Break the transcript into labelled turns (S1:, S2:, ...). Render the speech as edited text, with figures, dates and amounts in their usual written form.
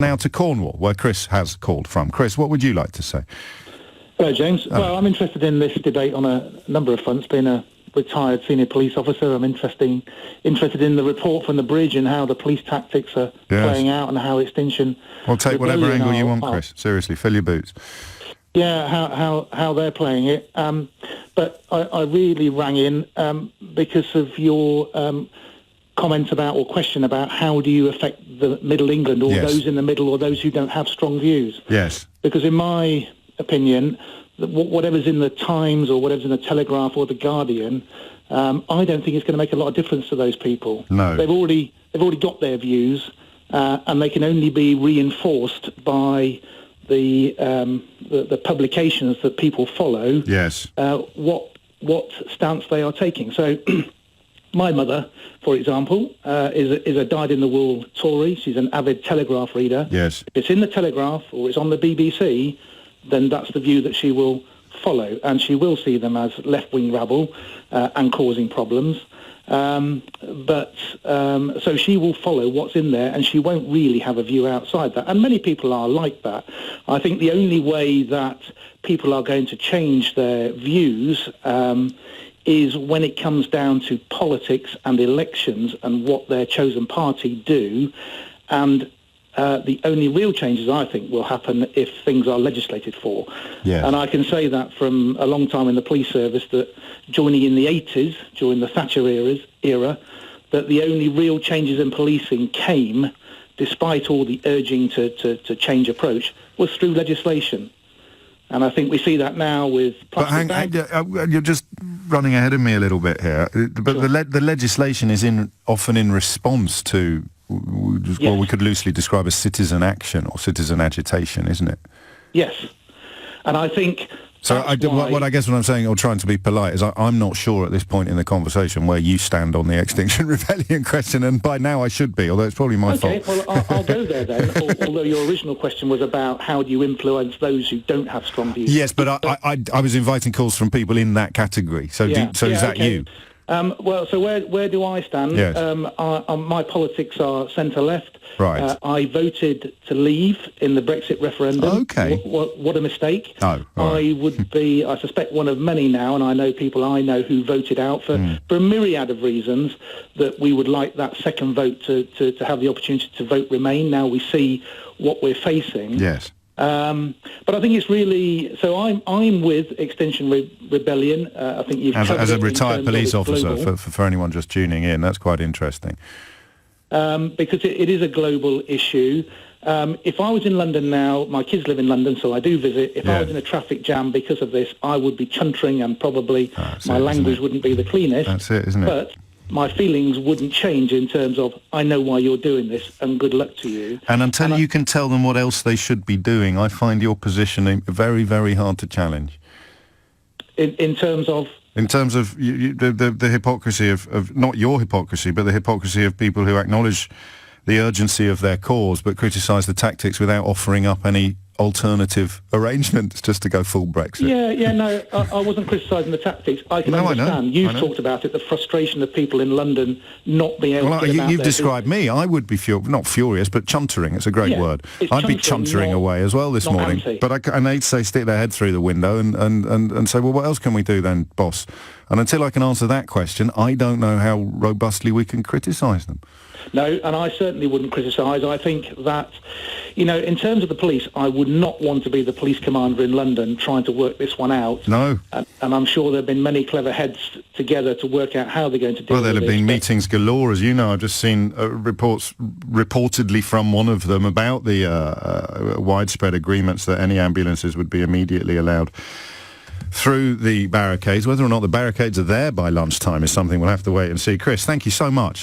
S1: Now to Cornwall, where Chris has called from. Chris, what would you like to say?
S2: Hello, James. Well, I'm interested in this debate on a number of fronts. Being a retired senior police officer, I'm interested in the report from the bridge and how the police tactics are playing out and how Extinction
S1: Well, take whatever
S2: Rebellion
S1: angle you want, Chris. Seriously, fill your boots.
S2: Yeah, how they're playing it. But I really rang in because of your comment about or question about how do you affect the Middle England or those in the middle or those who don't have strong views.
S1: Yes.
S2: Because in my opinion, whatever's in the Times or whatever's in the Telegraph or the Guardian, I don't think it's going to make a lot of difference to those people.
S1: No.
S2: They've already got their views, and they can only be reinforced by the publications that people follow.
S1: Yes.
S2: What stance they are taking. So, my mother, for example, is a dyed-in-the-wool Tory. She's an avid Telegraph reader.
S1: Yes.
S2: If it's in the Telegraph or it's on the BBC, then that's the view that she will follow, and she will see them as left-wing rabble and causing problems. So she will follow what's in there, and she won't really have a view outside that. And many people are like that. I think the only way that people are going to change their views is when it comes down to politics and elections and what their chosen party do. And the only real changes, I think, will happen if things are legislated for.
S1: Yeah.
S2: And I can say that from a long time in the police service, that joining in the 80s, during the Thatcher era, that the only real changes in policing came, despite all the urging to change approach, was through legislation. And I think we see that now with plastic bags.
S1: You're just running ahead of me a little bit here. But
S2: Sure.
S1: the legislation is often in response to what we could loosely describe as citizen action or citizen agitation, isn't it?
S2: Yes. And I think...
S1: So what I guess what I'm saying, or trying to be polite, is I'm not sure at this point in the conversation where you stand on the Extinction Rebellion question, and by now I should be, although it's probably my fault.
S2: Okay, well, I'll go there then, although your original question was about how do you influence those who don't have strong views.
S1: Yes, but I was inviting calls from people in that category, so is that you?
S2: Well, so where do I stand?
S1: Yes.
S2: My politics are centre-left.
S1: Right.
S2: I voted to leave in the Brexit referendum.
S1: Okay.
S2: What a mistake.
S1: Oh,
S2: I would be, I suspect, one of many now, and I know people I know who voted out for a myriad of reasons, that we would like that second vote to have the opportunity to vote Remain. Now we see what we're facing.
S1: Yes.
S2: But I think it's really... So I'm with Extinction Rebellion. I think you've...
S1: As a retired police officer, for anyone just tuning in, that's quite interesting.
S2: Because it is a global issue. If I was in London now, my kids live in London, so I do visit. If I was in a traffic jam because of this, I would be chuntering and probably my language wouldn't be the cleanest.
S1: That's it, isn't it?
S2: But my feelings wouldn't change in terms of, I know why you're doing this, and good luck to you.
S1: And until you can tell them what else they should be doing, I find your positioning very, very hard to challenge.
S2: In terms of...
S1: In terms of the hypocrisy of, not your hypocrisy, but the hypocrisy of people who acknowledge the urgency of their cause but criticise the tactics without offering up any alternative arrangements just to go full Brexit.
S2: No, I wasn't criticising the tactics. I can understand.
S1: I know.
S2: You've talked about it, the frustration of people in London not being able to get them out
S1: you've
S2: there.
S1: described me. I would be not furious, but chuntering. It's a great word. I'd be chuntering away as well this morning.
S2: Anti.
S1: But and they'd say stick their head through the window and say, well, what else can we do then, boss? And until I can answer that question, I don't know how robustly we can criticise them.
S2: No, and I certainly wouldn't criticise. I think that, in terms of the police, I would not want to be the police commander in London trying to work this one out.
S1: No.
S2: And I'm sure there have been many clever heads together to work out how they're going to deal with this.
S1: Well, there'll have been meetings galore, as you know. I've just seen reports reportedly from one of them about the widespread agreements that any ambulances would be immediately allowed through the barricades. Whether or not the barricades are there by lunchtime is something we'll have to wait and see. Chris, thank you so much.